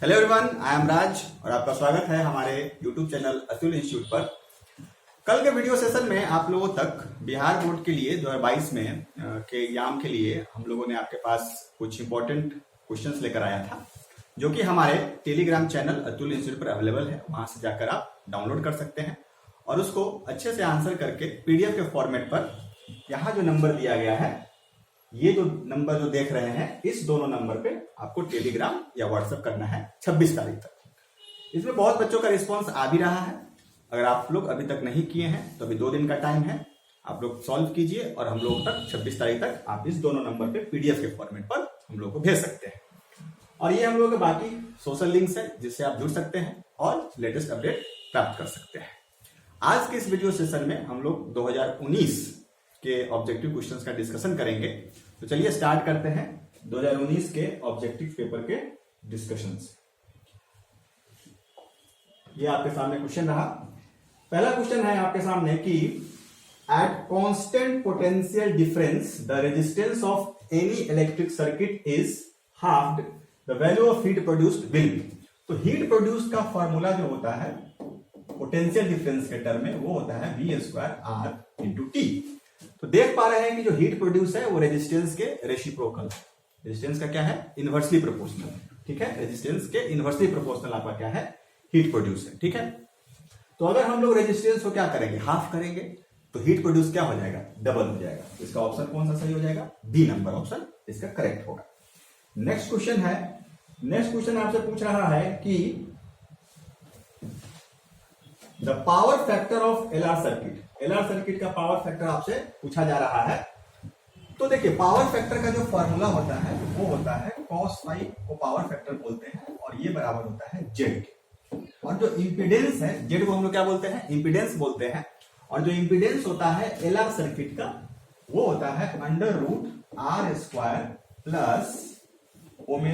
Hello everyone, I am राज और आपका स्वागत है हमारे यूट्यूब चैनल अतुल इंस्टीट्यूट पर। कल के वीडियो सेशन में आप लोगों तक बिहार बोर्ड के लिए 2022 में के एग्जाम के लिए हम लोगों ने आपके पास कुछ इंपॉर्टेंट क्वेश्चंस लेकर आया था, जो कि हमारे टेलीग्राम चैनल अतुल इंस्टीट्यूट पर अवेलेबल है। वहां से जाकर आप डाउनलोड कर सकते हैं और उसको अच्छे से आंसर करके पीडीएफ के फॉर्मेट पर यहाँ जो नंबर दिया गया है, ये जो नंबर जो देख रहे हैं, इस दोनों नंबर पे आपको टेलीग्राम या व्हाट्सएप करना है 26 तारीख तक। इसमें बहुत बच्चों का रिस्पांस आ भी रहा है। अगर आप लोग अभी तक नहीं किए हैं तो अभी 2 दिन का टाइम है, आप लोग सॉल्व कीजिए और हम लोग तक 26 तारीख तक आप इस दोनों नंबर पे पीडीएफ के फॉर्मेट पर हम लोग को भेज सकते हैं। और ये हम लोग के बाकी सोशल लिंक्स है जिससे आप जुड़ सकते हैं और लेटेस्ट अपडेट प्राप्त कर सकते हैं। आज के इस वीडियो सेशन में हम लोग 2019 के ऑब्जेक्टिव क्वेश्चंस का डिस्कशन करेंगे। तो चलिए स्टार्ट करते हैं 2019 के ऑब्जेक्टिव पेपर के डिस्कशन से। ये आपके सामने क्वेश्चन रहा। पहला क्वेश्चन है आपके सामने कि at constant potential difference the resistance of any electric circuit is halved, the value of heat produced will be. तो हीट प्रोड्यूस का फॉर्मूला जो होता है पोटेंशियल डिफरेंस के टर्म में, वो होता है V²R/T। तो देख पा रहे हैं कि जो हीट प्रोड्यूस है वो रेजिस्टेंस के रेसिप्रोकल है। रेजिस्टेंस का क्या है? Inversely proportional. ठीक है, रेजिस्टेंस के इनवर्सली प्रोपोर्शनल आपका क्या है? हीट प्रोड्यूस है। ठीक है, तो अगर हम लोग रेजिस्टेंस को क्या करेंगे? हाफ करेंगे तो हीट प्रोड्यूस क्या हो जाएगा? डबल हो जाएगा। तो इसका ऑप्शन कौन सा सही हो जाएगा? बी नंबर ऑप्शन इसका करेक्ट होगा। नेक्स्ट क्वेश्चन है, नेक्स्ट क्वेश्चन आपसे पूछ रहा है कि the power factor of LR circuit. LR circuit का पावर फैक्टर आपसे पूछा जा रहा है। तो देखिए, पावर फैक्टर का जो फॉर्मूला होता है वो होता है cos फाई को पावर फैक्टर बोलते हैं और ये बराबर होता है जेड के। और जो इंपीडेंस है, जेड को हम लोग क्या बोलते हैं? इंपीडेंस बोलते हैं। और जो इंपीडेंस होता है एलआर सर्किट का वो होता है √R² प्लस ω²L²।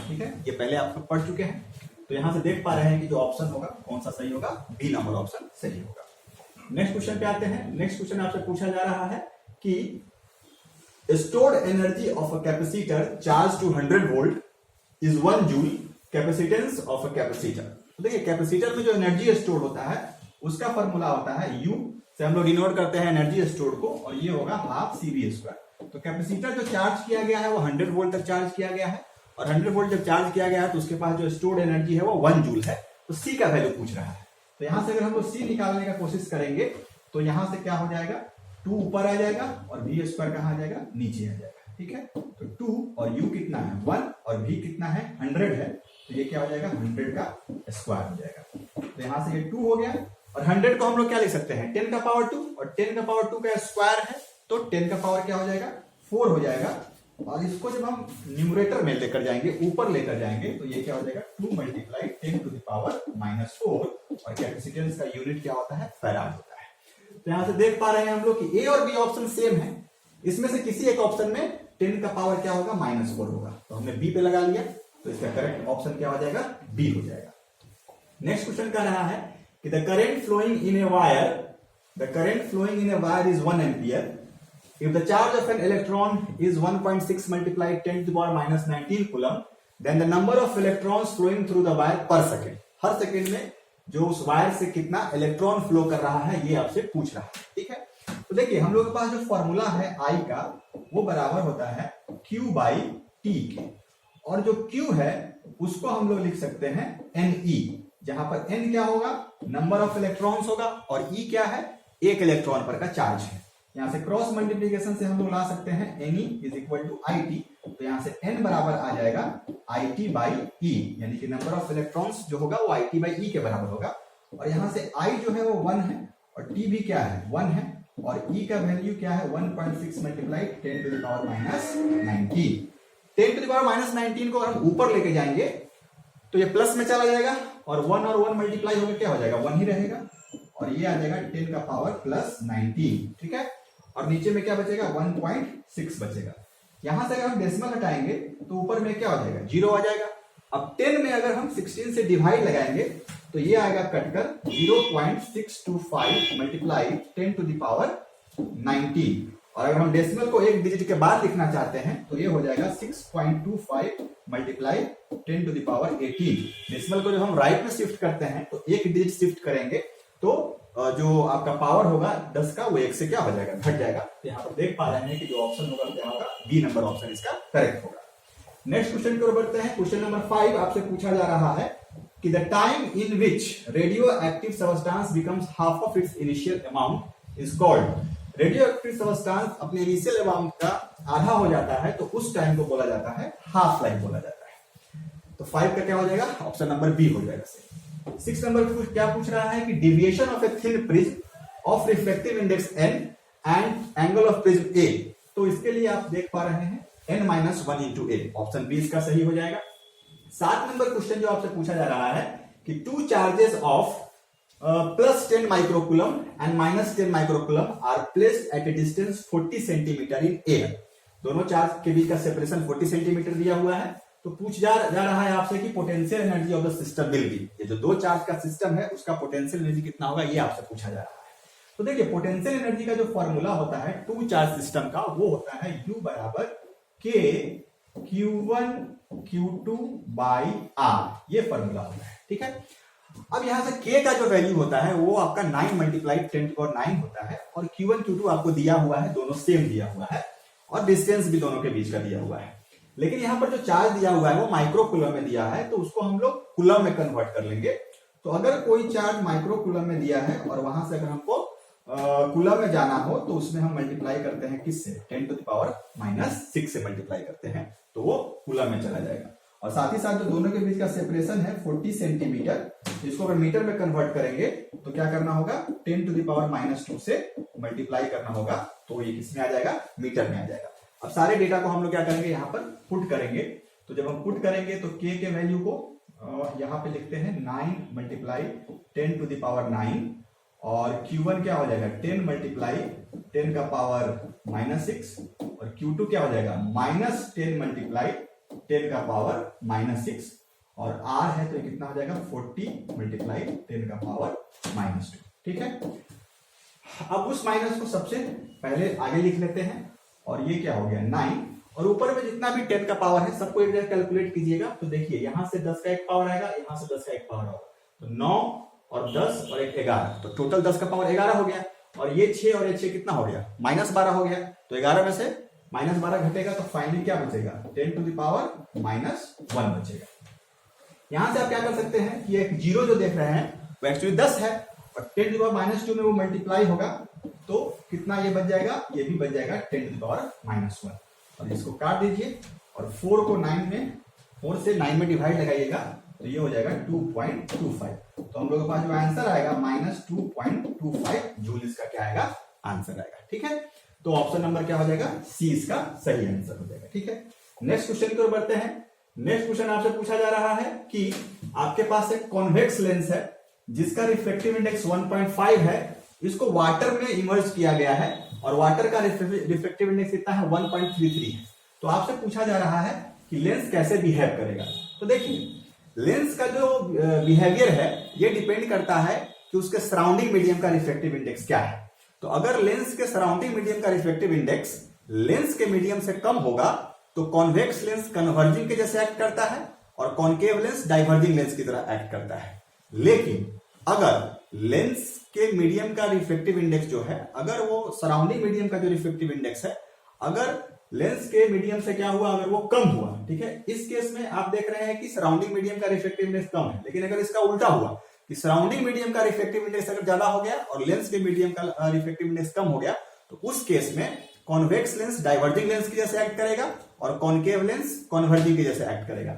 ठीक है, ये पहले आप लोग पढ़ चुके हैं। तो यहां से देख पा रहे हैं कि जो ऑप्शन होगा कौन सा सही होगा? बी नंबर ऑप्शन सही होगा। नेक्स्ट क्वेश्चन पे आते हैं। नेक्स्ट क्वेश्चन आपसे पूछा जा रहा है कि stored energy of a capacitor charge to 100 volt is 1 joule capacitance of a capacitor. तो देखिए, कैपेसिटर में जो एनर्जी स्टोर होता है उसका फॉर्मूला होता है यू से हम लोग डिनोट करते हैं एनर्जी स्टोर को, और ये होगा ½ CV²। तो कैपेसिटर जो चार्ज किया गया है वो 100 वोल्ट तक चार्ज किया गया है, और 100 वोल्ट जब चार्ज किया गया है तो उसके पास जो स्टोर्ड एनर्जी है वो 1 जूल है। तो सी का वैल्यू पूछ रहा है। तो यहां से अगर हम लोग सी निकालने का कोशिश करेंगे तो यहां से क्या हो जाएगा? 2 ऊपर आ जाएगा और V² कहां आ जाएगा? नीचे आ जाएगा। ठीक है, तो 2 और U कितना है? 1 और V कितना है? 100 है। तो ये क्या हो जाएगा? 100 का स्क्वायर हो जाएगा। तो यहां से ये 2 हो गया और 100 को हम लोग क्या लिख सकते हैं? 10 का पावर 2, और 10 का पावर 2 का स्क्वायर है तो 10 का पावर क्या हो जाएगा? 4 हो जाएगा। और इसको जब हम न्यूमरेटर में लेकर जाएंगे, ऊपर लेकर जाएंगे, तो ये क्या हो जाएगा? 2 × 10⁻⁻⁴। और कैपेसिटेंस का यूनिट क्या होता है? फैराड होता है। तो यहां से देख पा रहे हैं हम लोग कि ए और बी ऑप्शन सेम है। इसमें से किसी एक ऑप्शन में 10 का पावर क्या होगा? -4 होगा। तो हमने बी पे लगा लिया, तो इसका करेक्ट ऑप्शन क्या हो जाएगा? बी हो जाएगा। नेक्स्ट क्वेश्चन कह रहा है कि the current flowing in a wire is 1 ampere if the charge of an electron is 1.6 × 10⁻⁻19 coulomb, then the number of electrons flowing through the wire per second। Her second में जो उस wire से कितना electron flow कर रहा है ये आपसे पूछ रहा है। ठीक है, तो देखिए, हम लोग के पास जो फॉर्मूला है I का वो बराबर होता है Q/T के, और जो Q है उसको हम लोग लिख सकते हैं Ne, जहां पर N क्या होगा? नंबर ऑफ इलेक्ट्रॉन्स होगा, और E क्या है? एक इलेक्ट्रॉन पर का चार्ज है। यहां से क्रॉस मल्टीप्लीकेशन से हम लोग ला सकते हैं Ne = IT। तो यहां से N बराबर आ जाएगा IT/E, यानी कि नंबर ऑफ इलेक्ट्रॉन्स जो होगा वो IT/E के बराबर होगा। और यहां से I जो है वो 1 है और T भी क्या है? 1 है, और E का वैल्यू क्या है? 1.6 × 10⁻⁻19। 10⁻⁻19 को अगर हम ऊपर लेके जाएंगे तो ये प्लस में चला जाएगा, और 1 और 1 मल्टीप्लाई होकर क्या हो जाएगा? 1 ही रहेगा, और ये आ जाएगा 10 का पावर +19। ठीक है, और नीचे में क्या बचेगा? 1.6 बचेगा। यहां से अगर हम डेसिमल हटाएंगे तो ऊपर में क्या हो जाएगा? 0 आ जाएगा। अब 10 में अगर हम 16 से डिवाइड लगाएंगे तो ये आएगा कटकर 0.625 × 10⁻19। और अगर हम डेसिमल को एक डिजिट के बाद लिखना चाहते हैं तो ये हो जाएगा 6.25 multiply 10 to the power 18। Decimal को जब हम राइट में शिफ्ट करते हैं तो एक डिजिट शिफ्ट करेंगे तो जो आपका पावर होगा 10 का वो 1 से क्या हो जाएगा, घट जाएगा। तो यहाँ पर देख पा रहे हैं कि जो ऑप्शन होगा क्या होगा, बी नंबर ऑप्शन इसका करेक्ट होगा। नेक्स्ट क्वेश्चन की ओर बढ़ते हैं। क्वेश्चन नंबर 5 आपसे पूछा जा रहा है कि the time in which radio active substance becomes half of its initial amount is called. Radio active substance अपने इनिशियल अमाउंट का आधा हो जाता है तो उस टाइम को बोला जाता है हाफ लाइफ बोला जाता है। तो 5 का क्या हो जाएगा, ऑप्शन नंबर बी हो जाएगा। 6 नंबर क्या पूछ रहा है कि deviation of a thin prism of reflective index n and angle of prism a। तो इसके लिए आप देख पा रहे हैं n-1 into a, option B इसका सही हो जाएगा। 7 नंबर क्वेश्चन जो आपसे पूछा जा रहा है कि two charges of +10 microcoulomb and -10 microcoulomb are placed at a distance 40 centimetre in air. दोनों चार्ज के बीच का सेपरेशन 40 सेंटीमीटर दिया हुआ है। तो पूछ जा रहा है आपसे कि potential energy of the system will be. ये जो दो चार्ज का सिस्टम है उसका पोटेंशियल एनर्जी कितना होगा, ये आपसे पूछा जा रहा है। तो देखिए पोटेंशियल एनर्जी का जो फॉर्मूला होता है टू चार्ज सिस्टम का, वो होता है U बराबर K Q1 Q2 by R, ये फॉर्मूला होता है। ठीक है, अब यहां से K का जो वैल्यू होता है वो आपका 9 मल्टीप्लाई 10⁹ होता है और Q1 Q2 आपको दिया हुआ है, दोनों सेम दिया हुआ है और डिस्टेंस भी दोनों के बीच का दिया हुआ है। लेकिन यहाँ पर जो चार्ज दिया हुआ है वो माइक्रो कूलम में दिया है तो उसको हम लोग कूलम में कन्वर्ट कर लेंगे। तो अगर कोई चार्ज माइक्रो कूलम में दिया है और वहां से अगर हमको कूलम में जाना हो तो उसमें हम मल्टीप्लाई करते हैं किससे, 10⁻⁻⁶ से मल्टीप्लाई करते हैं तो वो कूलम में चला जाएगा। और साथ ही साथ जो दोनों के बीच का सेपरेशन है 40 सेंटीमीटर, इसको अगर मीटर में कन्वर्ट करेंगे तो क्या करना होगा, 10⁻⁻² से मल्टीप्लाई करना होगा तो ये किसमें आ जाएगा, मीटर में आ जाएगा। अब सारे डेटा को हम लोग क्या करेंगे, यहाँ पर पुट करेंगे। तो जब हम पुट करेंगे तो K के वैल्यू को यहाँ पे लिखते हैं 9 मल्टीप्लाई 10⁻⁹ और Q1 क्या हो जाएगा 10 मल्टीप्लाई 10⁻⁻6 और Q2 क्या हो जाएगा -10 मल्टीप्लाई 10⁻⁻6 और R है तो ये कितना हो जाएगा 40 मल्टीप्लाई 10⁻⁻²। ठीक है, अब उस माइनस को सबसे पहले आगे लिख लेते हैं और ये क्या हो गया 9 और ऊपर में जितना भी 10 का पावर है सबको एक जगह कैलकुलेट कीजिएगा। तो देखिए यहां से 10 का एक पावर आएगा, यहां से 10 का एक पावर होगा तो 9 और 10 और 11, तो टोटल 10 का पावर 11 हो गया। और ये 6 और ये 6 कितना हो गया, -12 हो गया। तो 11 में से -12 घटेगा तो फाइनली क्या बचेगा, 10⁻⁻1 बचेगा। यहां से आप क्या कर सकते हैं कि एक जीरो जो देख रहे हैं वो एक्चुअली 10 है और 10⁻² में वो मल्टीप्लाई होगा तो कितना ये बच जाएगा, ये भी बच जाएगा 10⁻⁻1। और इसको काट दीजिए और 4 को 9 में 4 से 9 में डिवाइड लगाइएगा तो ये हो जाएगा 2.25। तो हम लोग के पास जो आंसर आएगा -2.25 जूल इसका क्या आएगा, आंसर आएगा। ठीक है, तो ऑप्शन नंबर क्या हो जाएगा, सी इसका सही आंसर हो जाएगा। ठीक है, नेक्स्ट क्वेश्चन की ओर बढ़ते हैं। नेक्स्ट क्वेश्चन आपसे पूछा जा रहा है कि आपके पास एक कॉन्वेक्स लेंस है जिसका रिफ्लेक्टिव इंडेक्स 1.5 है, इसको वाटर में इमर्ज किया गया है और वाटर का रिफ्लेक्टिव इंडेक्स कितना है 1.33 है। तो आपसे पूछा जा रहा है कि लेंस कैसे बिहेव करेगा। तो देखिए लेंस का जो बिहेवियर है ये डिपेंड करता है कि उसके सराउंडिंग मीडियम का रिफ्लेक्टिव इंडेक्स क्या है। तो अगर लेंस के सराउंडिंग मीडियम का रिफ्लेक्टिव इंडेक्स लेंस के मीडियम से कम होगा तो कॉन्वेक्स लेंस कन्वर्जिंग के जैसे एक्ट करता है और कॉन्केव लेंस डाइवर्जिंग लेंस की तरह एक्ट करता है। लेकिन अगर लेंस के मीडियम का रिफ्लेक्टिव इंडेक्स जो है, अगर वो सराउंडिंग मीडियम का जो रिफ्लेक्टिव इंडेक्स है, अगर लेंस के मीडियम से क्या हुआ, अगर वो कम हुआ, ठीक है, इस केस में आप देख रहे हैं कि सराउंडिंग मीडियम का रिफ्लेक्टिव इंडेक्स कम है। लेकिन अगर इसका उल्टा हुआ कि सराउंडिंग मीडियम का रिफ्लेक्टिव इंडेक्स अगर ज्यादा हो गया और लेंस के मीडियम का रिफ्लेक्टिव इंडेक्स कम हो गया तो उस केस में कॉन्वेक्स लेंस डाइवर्जिंग लेंस की जैसे एक्ट करेगा और कॉन्केव लेंस कन्वर्जिंग की जैसे एक्ट करेगा।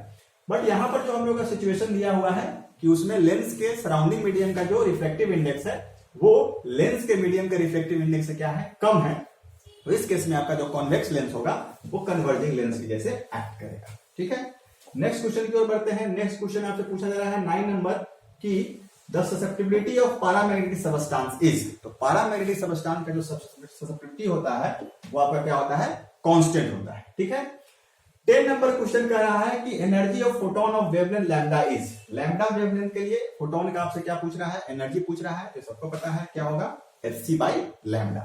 बट यहां पर जो हम लोग का सिचुएशन दिया हुआ है कि उसमें लेंस के सराउंडिंग मीडियम का जो रिफ्लेक्टिव इंडेक्स है वो लेंस के मीडियम के रिफ्लेक्टिव इंडेक्स से क्या है, कम है। तो इस केस में आपका जो कॉन्वेक्स लेंस होगा वो कन्वर्जिंग लेंस की जैसे एक्ट करेगा। ठीक है, नेक्स्ट क्वेश्चन की ओर बढ़ते हैं। नेक्स्ट क्वेश्चन आपसे पूछा जा रहा है 9 नंबर की the susceptibility of paramagnetic substance is. तो पैरामैग्नेटिक सबस्टेंस का जो ससेप्टिबिलिटी होता है वो आपका क्या होता है, कांस्टेंट होता है। ठीक है, 10 नंबर क्वेश्चन कह रहा है कि energy of photon of wavelength lambda is. Lambda wavelength के लिए फोटोन का आपसे क्या पूछ रहा है, एनर्जी पूछ रहा है। तो सबको पता है क्या होगा, hc/λ।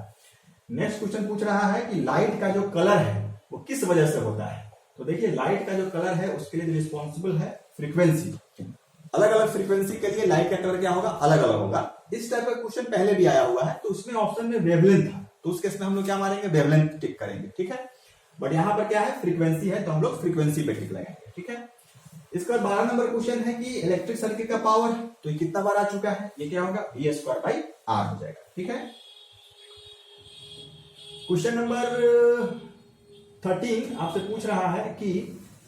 नेक्स्ट क्वेश्चन पूछ रहा है कि लाइट का जो कलर है वो किस वजह से होता है। तो देखिए लाइट का जो कलर है उसके लिए रिस्पॉन्सिबल है फ्रीक्वेंसी। अलग अलग फ्रीक्वेंसी के लिए लाइट का कलर क्या होगा, अलग अलग होगा। इस टाइप का क्वेश्चन पहले भी आया हुआ है, तो उसमें ऑप्शन में वेवलेंथ था, तो उस केस में हम लोग क्या मारेंगे, वेवलेंथ टिक करेंगे, ठीक है। बट यहाँ पर क्या है, फ्रीक्वेंसी है, तो हम लोग फ्रीक्वेंसी पे टिक लगाएंगे, ठीक है। इसके बाद 12 नंबर क्वेश्चन है कि इलेक्ट्रिक सर्किट का पावर, तो ये कितना बार आ चुका है, ये क्या होगा, V²/R हो जाएगा, ठीक है। क्वेश्चन नंबर 13 आपसे पूछ रहा है कि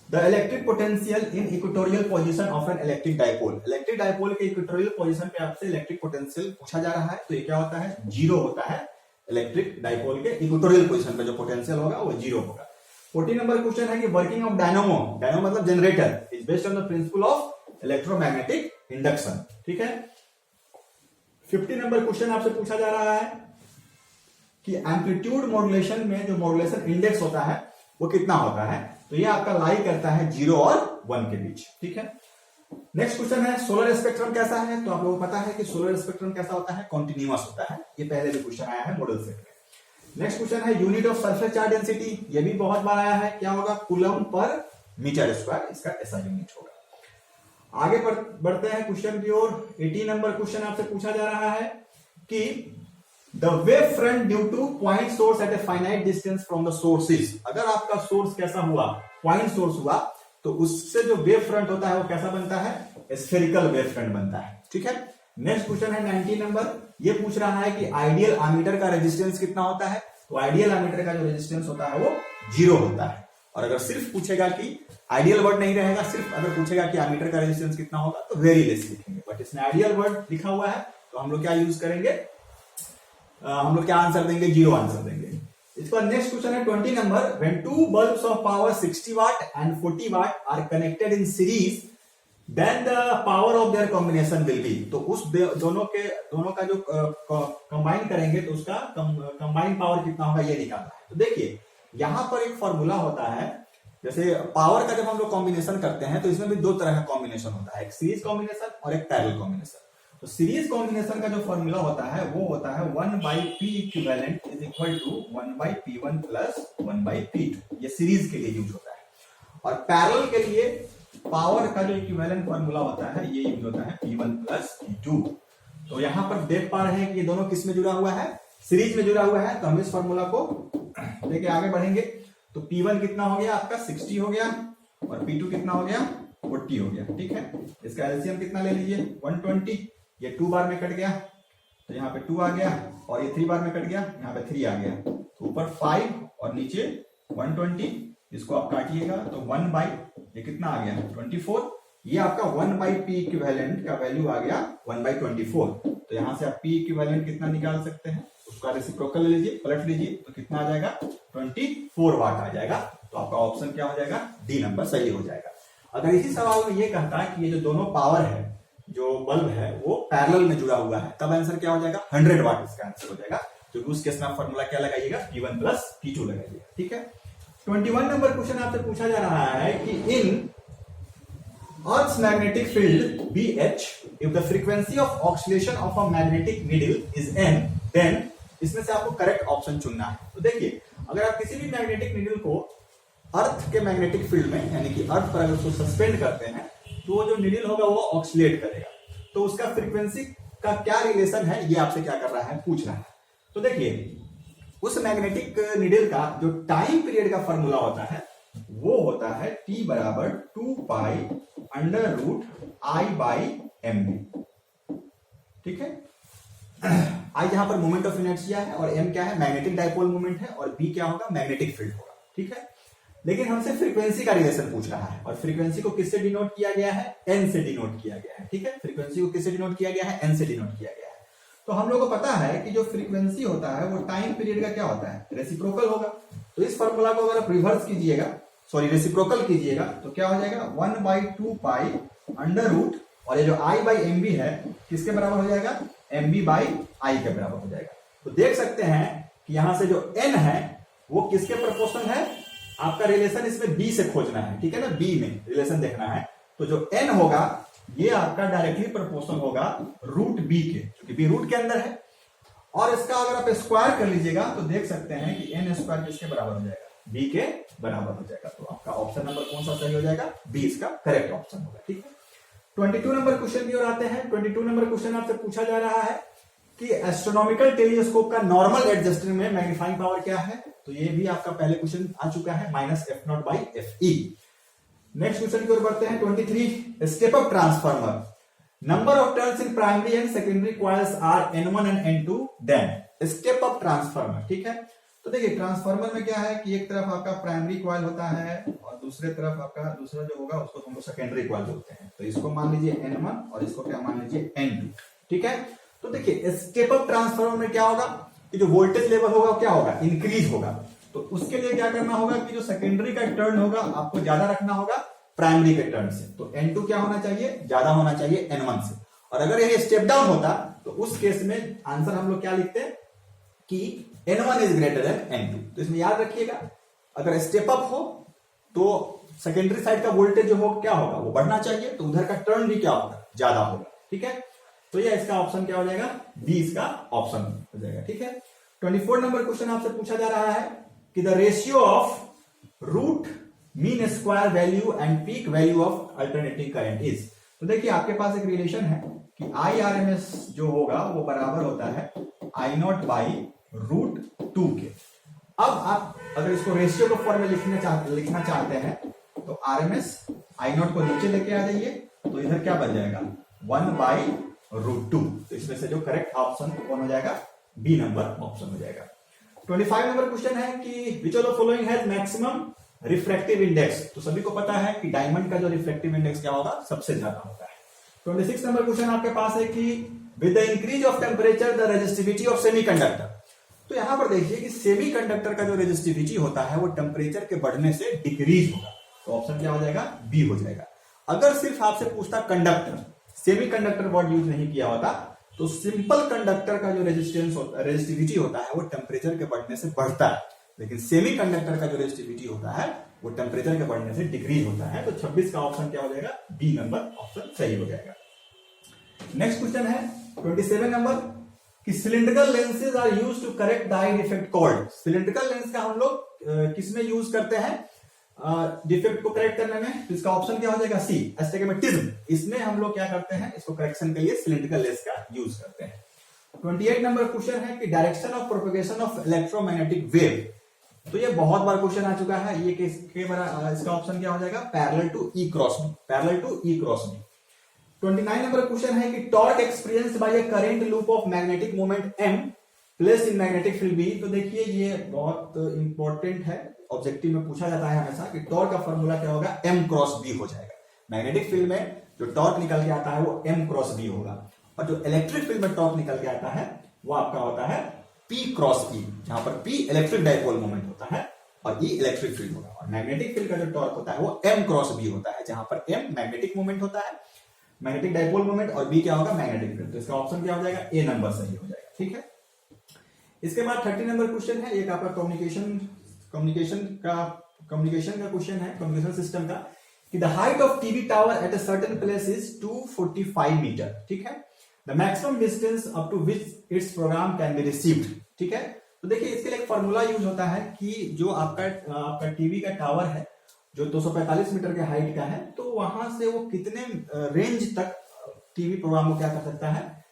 the electric potential in equatorial position of an electric dipole. Electric dipole के इक्वेटोरियल पोजीशन पे आपसे इलेक्ट्रिक पोटेंशियल पूछा जा रहा है, तो ये क्या होता है, 0 होता है। इलेक्ट्रिक डाइपोल के इक्वेटोरियल पोजीशन पे जो पोटेंशियल होगा वो 0 होगा। 14 नंबर क्वेश्चन है कि वर्किंग ऑफ डायनामो, डायनामो मतलब generator, is based on the principle of electromagnetic induction, ठीक है। 50 नंबर क्वेश्चन आपसे पूछा जा रहा है कि एम्पलीट्यूड मॉड्यूलेशन में जो मॉड्यूलेशन इंडेक्स होता है वो कितना होता है, तो ये आपका लाई करता है 0 और 1 के बीच, ठीक है। नेक्स्ट क्वेश्चन है सोलर स्पेक्ट्रम कैसा है, तो आप लोगों को पता है कि सोलर स्पेक्ट्रम कैसा होता है, कॉन्टिन्यूअस होता है, ये पहले भी क्वेश्चन आया है मॉडल सेट में। नेक्स्ट क्वेश्चन है unit of surface charge density, ये भी बहुत बार आया है, क्या होगा, कूलम पर मीटर स्क्वायर, इसका ऐसा यूनिट होगा। आगे बढ़ते हैं क्वेश्चन की ओर। 18 नंबर क्वेश्चन आपसे पूछा जा रहा है कि the wave front due to point source at a finite distance from the sources, अगर आपका सोर्स कैसा हुआ, पॉइंट सोर्स हुआ, तो उससे जो वेव फ्रंट होता है वो कैसा बनता है, स्फेरिकल वेव फ्रंट बनता है, ठीक है। नेक्स्ट क्वेश्चन है 19 नंबर, ये पूछ रहा है कि आइडियल एमीटर का रेजिस्टेंस कितना होता है, तो आइडियल एमीटर का जो रेजिस्टेंस होता है वो 0 होता है। और अगर सिर्फ पूछेगा कि आइडियल वर्ड नहीं रहेगा, सिर्फ अगर पूछेगा कि एमीटर का रेजिस्टेंस कितना होगा तो वेरी लेस लिखेंगे, बट इसमें आइडियल वर्ड लिखा हुआ है, तो हम लोग क्या यूज करेंगे, हम लोग क्या आंसर देंगे, 0 आंसर देंगे। इसके बाद नेक्स्ट क्वेश्चन है 20 number, when two bulbs of power 60 watt and 40 watt are connected in series then the power of their combination will be, तो उस दोनों का जो कंबाइन करेंगे तो उसका कंबाइन पावर कितना होगा ये निकालना है। तो देखिए यहां पर एक फॉर्मूला होता है, जैसे पावर का जब हम लोग कॉम्बिनेशन करते हैं तो इसमें भी 2 तरह का कॉम्बिनेशन होता है, एक सीरीज कॉम्बिनेशन और एक पैरेलल कॉम्बिनेशन। तो सीरीज कॉम्बिनेशन का जो फॉर्मूला होता है वो होता है 1/P equivalent is equal to 1/P1 plus 1/P2, ये सीरीज के लिए यूज होता है। और पैरेलल के लिए पावर का जो इक्विवेलेंट फॉर्मूला होता है ये यूज होता है P1 प्लस P2। तो यहां पर देख पा रहे हैं कि ये दोनों किस में जुड़ा हुआ है, सीरीज में जुड़ा हुआ है, तो हम इस फॉर्मूला को लेके आगे बढ़ेंगे। तो P1 कितना हो गया आपका 60 हो गया और P2 कितना हो गया 40 हो गया, ठीक है। इसका एलसीएम कितना ले लीजिए 120, ये 2 बार में कट गया तो यहाँ पे 2 आ गया, और ये 3 बार में कट गया, यहाँ पे 3 आ गया, तो ऊपर 5 और नीचे 120, इसको आप काटिएगा तो 1 बाई ये कितना आ गया 24, ये आपका 1/P इक्विवेलेंट का वैल्यू आ गया 1/24। तो यहां से आप P इक्विवेलेंट कितना निकाल सकते हैं, उसका रेसिप्रोकल ले लीजिए, पलट लीजिए, तो कितना आ जाएगा 24 वाट आ जाएगा। तो आपका ऑप्शन क्या हो जाएगा, डी नंबर सही हो जाएगा। अगर इसी सवाल में ये कहता है कि ये जो दोनों पावर है, जो बल्ब है वो पैरेलल में जुड़ा हुआ है, तब आंसर क्या हो जाएगा 100 वाट इसका आंसर हो जाएगा, क्योंकि उस केस में फॉर्मूला क्या लगाइएगा P1 प्लस P2 लगाइएगा, ठीक है। 21 नंबर क्वेश्चन आपसे पूछा जा रहा है कि इन Earth's magnetic field BH, if the frequency of oscillation of a magnetic needle is n, then इसमें से आपको करेक्ट ऑप्शन चुनना है। तो देखिए अगर आप किसी भी मैग्नेटिक नीडल को अर्थ के मैग्नेटिक फील्ड में, यानी कि अर्थ पर अगर उसको सस्पेंड करते हैं तो वो जो नीडल होगा वो ऑक्सीलेट करेगा, तो उसका फ्रीक्वेंसी का क्या रिलेशन है ये आपसे क्या कर रहा है, पूछ रहा है। तो देखिए उस मैग्नेटिक नीडल का जो टाइम पीरियड का फॉर्मूला होता है वो होता है T बराबर 2π√I/mv, ठीक है। I यहां पर मोमेंट ऑफ इनर्शिया है और m क्या है, मैग्नेटिक डाइपोल मोमेंट है, और b क्या होगा, मैग्नेटिक फील्ड होगा, ठीक है। लेकिन हमसे फ्रीक्वेंसी का रिलेशन पूछ रहा है, और फ्रीक्वेंसी को किससे डिनोट किया गया है, n से डिनोट किया गया है, ठीक है। फ्रीक्वेंसी को किससे डिनोट किया गया है, n से डिनोट किया गया है। तो हम लोग को पता है कि जो फ्रीक्वेंसी होता है वो टाइम पीरियड का क्या होता है, रेसिप्रोकल होगा। तो इस फॉर्मूला को अगर आप रिवर्स कीजिएगा, सॉरी रेसिप्रोकल कीजिएगा, तो क्या हो जाएगा 1/2π और ये जो I/mv है किसके बराबर हो जाएगा, mv/I के बराबर हो जाएगा। तो देख सकते हैं कि यहां से जो n है वो किसके प्रोपोर्शनल है, आपका रिलेशन इसमें b से खोजना है, ठीक है ना, b में रिलेशन देखना है। तो जो n होगा ये आपका डायरेक्टली प्रोपोर्शनल होगा √b के, क्योंकि b रूट के अंदर है, और इसका अगर आप स्क्वायर कर लीजिएगा तो देख सकते हैं कि n स्क्वायर किसके बराबर हो जाएगा, b के बराबर हो जाएगा। तो आपका ऑप्शन नंबर कौन सा सही हो जाएगा, b इसका करेक्ट ऑप्शन होगा। ठीक है, 22 नंबर क्वेश्चन की ओर आते हैं। 22 नंबर क्वेश्चन आपसे पूछा जा रहा है कि एस्ट्रोनॉमिकल टेलीस्कोप का नॉर्मल एडजस्टमेंट में मैग्नीफाइंग पावर क्या है। तो ये भी आपका पहले क्वेश्चन आ चुका है, -f0/fe। नेक्स्ट क्वेश्चन की ओर बढ़ते हैं। 23 step up transformer, number of turns in primary and secondary coils are n1 and n2 then step up transformer. ठीक है, तो देखिए ट्रांसफार्मर में क्या है कि एक तरफ आपका प्राइमरी कॉइल होता है और दूसरे तरफ आपका दूसरा जो होगा उसको हम लोग सेकेंडरी कॉइल बोलते हैं। तो इसको मान लीजिए n1 और इसको क्या मान लीजिए n2। ठीक है, तो देखिए स्टेप अप ट्रांसफार्मर में क्या होगा कि जो वोल्टेज लेवल होगा क्या होगा, इंक्रीज होगा। तो उसके लिए क्या करना होगा कि जो सेकेंडरी का टर्न होगा आपको ज्यादा रखना होगा प्राइमरी के टर्न से। तो n2 क्या होना चाहिए, ज्यादा होना चाहिए n1 से। और अगर ये स्टेप डाउन होता तो उस केस में आंसर हम लोग क्या लिखते हैं कि n1 is greater than n2। तो इसमें याद रखिएगा अगर स्टेप अप हो तो सेकेंडरी साइड का वोल्टेज जो हो क्या होगा, वो बढ़ना चाहिए, तो उधर का टर्न भी क्या होगा, ज्यादा होगा। ठीक है, तो ये इसका ऑप्शन क्या हो जाएगा, बी इसका ऑप्शन हो जाएगा। ठीक है, 24 नंबर क्वेश्चन आपसे पूछा जा रहा है कि the ratio of root mean square value and peak value of alternating current is. तो देखिए आपके पास एक रिलेशन है कि IRMS जो होगा वो बराबर होता है I0/√2 के। अब आप अगर इसको रेशियो के फॉर्म में लिखना चाहते हैं तो RMS I0 को नीचे लेके आ जाइए, तो इधर क्या बन जाएगा 1/√2। तो इसमें से जो करेक्ट ऑप्शन कौन हो जाएगा, बी नंबर ऑप्शन हो जाएगा। 25 नंबर क्वेश्चन है कि which of the following has maximum refractive index. तो सभी को पता है कि डायमंड का जो रिफ्रैक्टिव इंडेक्स क्या होगा, सबसे ज्यादा होता है। 26 नंबर क्वेश्चन आपके पास है कि with the increase of temperature the resistivity of semiconductor. तो यहां पर देखिए कि सेमीकंडक्टर का जो रेजिस्टिविटी होता है वो टेम्परेचर के बढ़ने से डिक्रीज होगा। तो ऑप्शन क्या हो जाएगा, बी हो जाएगा। अगर सिर्फ आपसे पूछता कंडक्टर, सेमीकंडक्टर वर्ड यूज नहीं किया होता, तो सिंपल कंडक्टर का जो रेजिस्टिविटी होता है वो टेम्परेचर के बढ़ने से बढ़ता है, लेकिन सेमीकंडक्टर का जो रेजिस्टिविटी होता है वो टेम्परेचर के बढ़ने से डिक्रीज होता है। तो 26 का ऑप्शन क्या हो जाएगा, बी नंबर ऑप्शन सही हो जाएगा। नेक्स्ट क्वेश्चन है 27 नंबर कि cylindrical lenses are used to correct the eye defect called. Cylindrical lens का हम लोग किसमें यूज करते हैं, डिफेक्ट को करेक्ट करने में। तो इसका ऑप्शन क्या हो जाएगा, सी एस्टिग्मेटिज्म। इसमें हम लोग क्या करते हैं, इसको करेक्शन के लिए सिलिंड्रिकल लेंस का यूज करते हैं। 28 नंबर क्वेश्चन है कि direction of propagation of electromagnetic wave. तो ये बहुत बार क्वेश्चन आ चुका है, ये इसका ऑप्शन क्या हो जाएगा, parallel to E cross B, parallel to E cross B. 29 number question है कि torque experienced by a current loop of magnetic moment m place in magnetic field b। तो देखिए ये बहुत इंपॉर्टेंट है, ऑब्जेक्टिव में पूछा जाता है हमेशा कि टॉर्क का फॉर्मूला क्या होगा, m क्रॉस b हो जाएगा। मैग्नेटिक फील्ड में जो टॉर्क निकल के आता है वो m क्रॉस b होगा, और जो इलेक्ट्रिक फील्ड में टॉर्क निकल के आता है वो आपका होता है p क्रॉस e, जहां पर p इलेक्ट्रिक डाइपोल मोमेंट होता है और e इलेक्ट्रिक फील्ड होगा। और मैग्नेटिक फील्ड का जो टॉर्क होता है वो m क्रॉस b होता है, जहां पर m मैग्नेटिक मोमेंट होता है, मैग्नेटिक डाइपोल मोमेंट, और b क्या होगा, मैग्नेटिक फील्ड। तो इसका ऑप्शन क्या हो जाएगा, ए नंबर सही हो जाएगा। ठीक है, इसके बाद 30 नंबर क्वेश्चन है, एक आपका कम्युनिकेशन का क्वेश्चन है, कम्युनिकेशन सिस्टम का, कि the height of TV tower at a certain place is 245 metre. ठीक है, the maximum distance up to which its programme can be received. ठीक है, तो देखिए इसके लिए एक फॉर्मूला यूज होता है कि जो आपका टीवी का टावर है जो 245 मीटर के हाइट का है, तो वहां से वो कितने रेंज तक टीवी प्रोग्राम को क्या कर सकता है,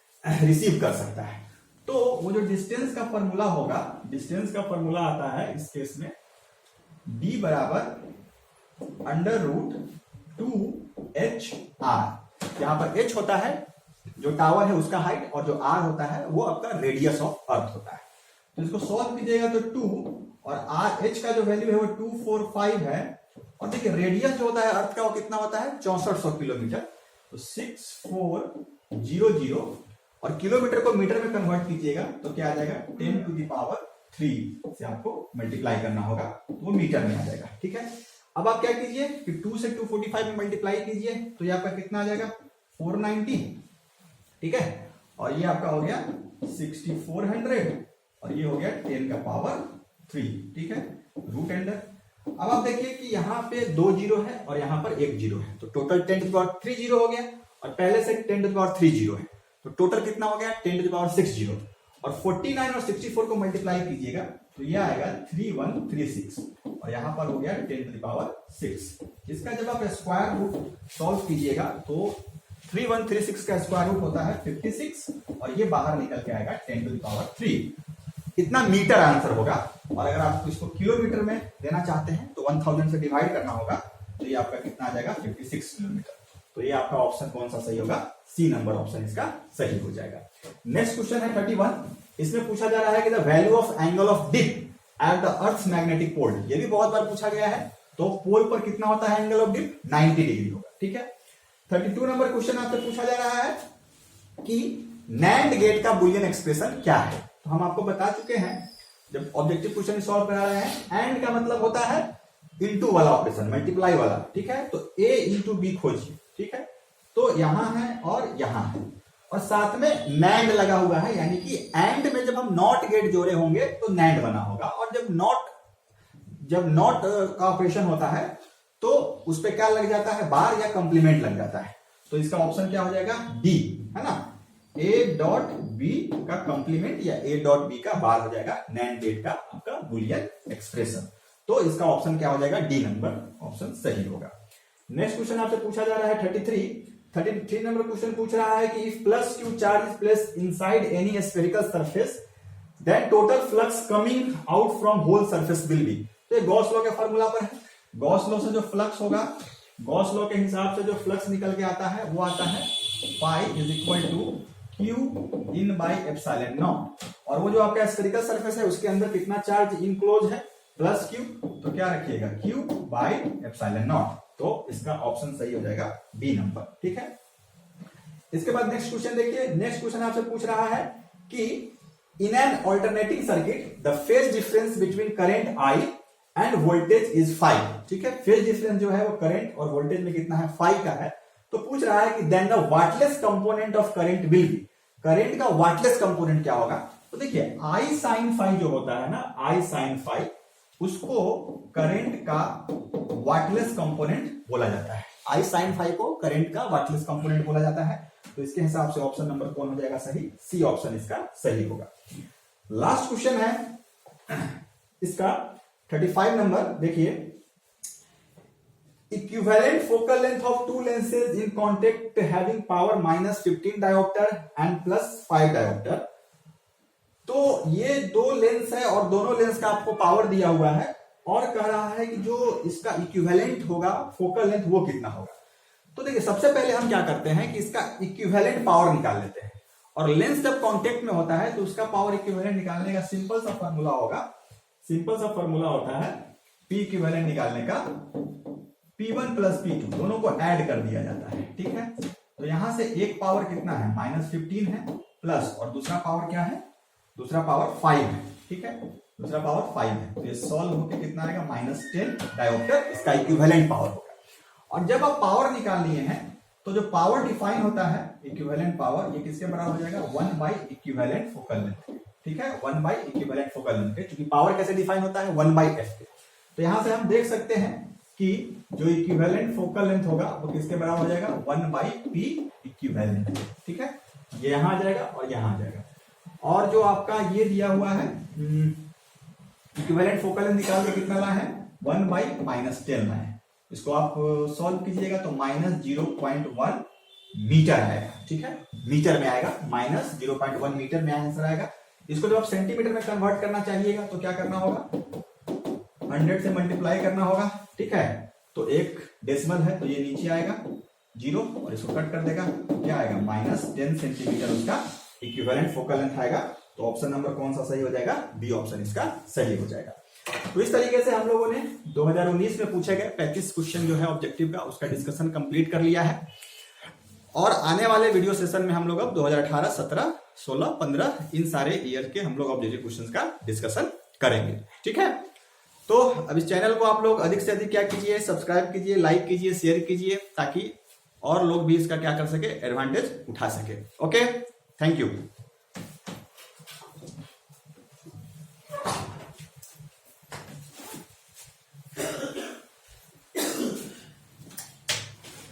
रिसीव कर सकता है। तो वो जो डिस्टेंस का फॉर्मूला होगा, डिस्टेंस का फॉर्मूला आता है इस केस में d बराबर √2HR। यहाँ पर h होता है जो टावर है उसका हाइट, और जो r होता है वो आपका रेडियस ऑफ अर्थ होता है। तो इसको सॉल्व कीजिएगा तो 2 और h का जो वैल्यू है वो 245 है, और देखिए रेडियस जो होता है अर्थ का वो कितना होता है, 6400 किलोमीटर। तो 6400, और किलोमीटर को मीटर में कन्वर्ट कीजिएगा तो क्या आ जाएगा, 10⁻³ से आपको मल्टीप्लाई करना होगा, तो वो मीटर में आ जाएगा। ठीक है, अब आप क्या कीजिए कि 2 से 245 में मल्टीप्लाई कीजिए, तो ये आपका कितना आ जाएगा, 490। ठीक है, और ये आपका हो गया 6400, और ये हो गया 10⁻3। ठीक है, रूट अंडर। अब आप देखिए कि यहाँ पे 2 जीरो है और यहाँ पर 1 जीरो है, तो टोटल 10⁻3 जीरो हो गया, और पहले से 10⁻3 जीरो है, तो टोटल कितना हो गया, 10⁻6 जीरो। और 49 और 64 को मल्टीप्लाई कीजिएगा तो ये आएगा 3136 और यहां पर हो गया 10⁶। इसका जब आप स्क्वायर रूट सॉल्व कीजिएगा तो 3136 का स्क्वायर रूट होता है 56 और ये बाहर निकल के आएगा 10⁻3। इतना मीटर आंसर होगा। और अगर आप इसको किलोमीटर में देना चाहते हैं तो 1000 से डिवाइड करना होगा तो ये आपका कितना आ जाएगा 56 किलोमीटर। तो ये आपका ऑप्शन कौन सा सही होगा? सी नंबर ऑप्शन इसका सही हो जाएगा। नेक्स्ट क्वेश्चन है 31। इसमें पूछा जा रहा है कि the value of angle of dip at the earth's magnetic pole. ये भी बहुत बार पूछा गया है। तो पोल पर कितना होता है एंगल ऑफ डिप? 90 डिग्री होगा। ठीक है। 32 नंबर क्वेश्चन आपसे पूछा जा रहा है कि नैंड गेट का बुलियन एक्सप्रेशन क्या है। तो हम आपको बता चुके हैं जब ऑब्जेक्टिव क्वेश्चन सॉल्व करा रहे हैं, एंड का मतलब होता है इनटू वाला ऑपरेशन, मल्टीप्लाई वाला। ठीक है। तो a इंटू बी खोजिए। ठीक है। तो यहां है और यहां है और साथ में नैंड लगा हुआ है, यानी कि एंड में जब हम नॉट गेट जोड़े होंगे तो नैंड बना होगा और जब नॉट का ऑपरेशन होता है तो उस पे क्या लग जाता है? बार या कंप्लीमेंट लग जाता है। तो इसका ऑप्शन क्या हो जाएगा? डी, है ना। ए डॉट बी का कंप्लीमेंट या ए डॉट बी का बार हो जाएगा नैंड गेट का आपका बुलियन एक्सप्रेशन। तो इसका ऑप्शन क्या हो जाएगा? डी नंबर ऑप्शन सही होगा। नेक्स्ट क्वेश्चन आपसे पूछा जा रहा है 33 नंबर क्वेश्चन पूछ रहा है कि if plus q charge is placed inside any spherical surface then total flux coming out from whole surface will be. तो ये गॉस लॉ के फॉर्मूला पर है। गॉस लॉ से जो फ्लक्स होगा, गॉस लॉ के हिसाब से जो फ्लक्स निकल के आता है वो आता है phi is equal to q in by epsilon naught. और वो जो आपका स्फेरिकल सरफेस है उसके अंदर कितना चार्ज इनक्लोज है? Plus Q. तो क्या रखिएगा? Q by epsilon not. तो इसका ऑप्शन सही हो जाएगा बी नंबर। ठीक है। इसके बाद नेक्स्ट क्वेश्चन देखिए। नेक्स्ट क्वेश्चन आपसे पूछ रहा है कि in an alternating circuit the phase difference between current I end voltage is 5। ठीक है। फेज डिफरेंस जो है वो करंट और वोल्टेज में कितना है? 5 का है। तो पूछ रहा है कि then the wattless component of current will be. Current का वाटलेस कंपोनेंट क्या होगा? तो देखिए आई साइन फाई जो होता है ना, आई साइन फाई, उसको करंट का वाटलेस कंपोनेंट बोला जाता है। आई साइन फाई को करंट का वाटलेस कंपोनेंट बोला जाता है। तो इसके हिसाब से ऑप्शन नंबर कौन हो जाएगा सही? सी ऑप्शन इसका सही होगा। लास्ट क्वेश्चन है इसका 35 नंबर। देखिए equivalent focal length of to lenses in contact having power -15 dioptre and +5 dioptre. तो ये दो लेंस है और दोनों लेंस का आपको पावर दिया हुआ है और कह रहा है कि जो इसका इक्विवेलेंट होगा फोकल लेंथ वो कितना होगा। तो देखिए सबसे पहले हम क्या करते हैं कि इसका इक्विवेलेंट पावर निकाल लेते हैं। और लेंस जब कांटेक्ट में होता है तो उसका पावर इक्विवेलेंट निकालने का सिंपल सा फॉर्मूला होता है पी इक्विवेलेंट निकालने का P1 + P2 दोनों को ऐड कर दिया जाता है। ठीक है। तो यहां से एक पावर कितना है? -15 है प्लस और दूसरा पावर क्या है? दूसरा पावर 5 है। ठीक है। दूसरा पावर 5 है। तो ये सॉल्व होकर कितना आएगा? -10 डायोप्टर इसका इक्विवेलेंट पावर होगा। और जब आप पावर निकाल लिए हैं तो जो पावर डिफाइन होता है इक्विवेलेंट पावर, ये किसके बराबर हो जाएगा? 1 इक्विवेलेंट फोकल लेंथ। ठीक है। 1 इक्विवेलेंट फोकल लेंथ। क्योंकि पावर कैसे डिफाइन होता है? 1/f। तो यहां से हम देख सकते हैं कि जो इक्विवेलेंट फोकल लेंथ होगा वो किसके बराबर हो जाएगा? 1/p equivalent. ठीक है। ये यहां आ जाएगा और यहां आ जाएगा। और जो आपका ये दिया हुआ है इक्विवेलेंट फोकल लेंथ निकाल के कितना ला है? 1/-10 ला है। इसको आप सॉल्व कीजिएगा तो -0.1 मीटर आएगा। ठीक है। मीटर में आएगा, -0.1 मीटर में आंसर आएगा। इसको जब आप सेंटीमीटर में कन्वर्ट करना चाहिएगा तो क्या करना होगा? 100 से मल्टीप्लाई करना होगा। ठीक है। तो एक डेसिमल है तो ये नीचे आएगा 0 और इसको कट कर देगा तो क्या आएगा? -10 सेंटीमीटर उसका इक्विवेलेंट फोकल लेंथ आएगा। तो ऑप्शन नंबर कौन सा सही हो जाएगा? बी ऑप्शन इसका सही हो जाएगा। तो इस तरीके से हम लोगों ने 2019 में पूछे गए 35 क्वेश्चन जो है ऑब्जेक्टिव का उसका डिस्कशन कंप्लीट कर लिया है। और आने वाले वीडियो सेशन में हम लोग अब 2018, 17, 16, 15 इन सारे ईयर के हम लोग ऑब्जेक्टिव क्वेश्चन का डिस्कशन करेंगे। ठीक है। तो अब इस चैनल को आप लोग अधिक से अधिक क्या कीजिए? सब्सक्राइब कीजिए, लाइक कीजिए, शेयर कीजिए ताकि और लोग भी इसका क्या कर सके? एडवांटेज उठा सके। Okay, thank you.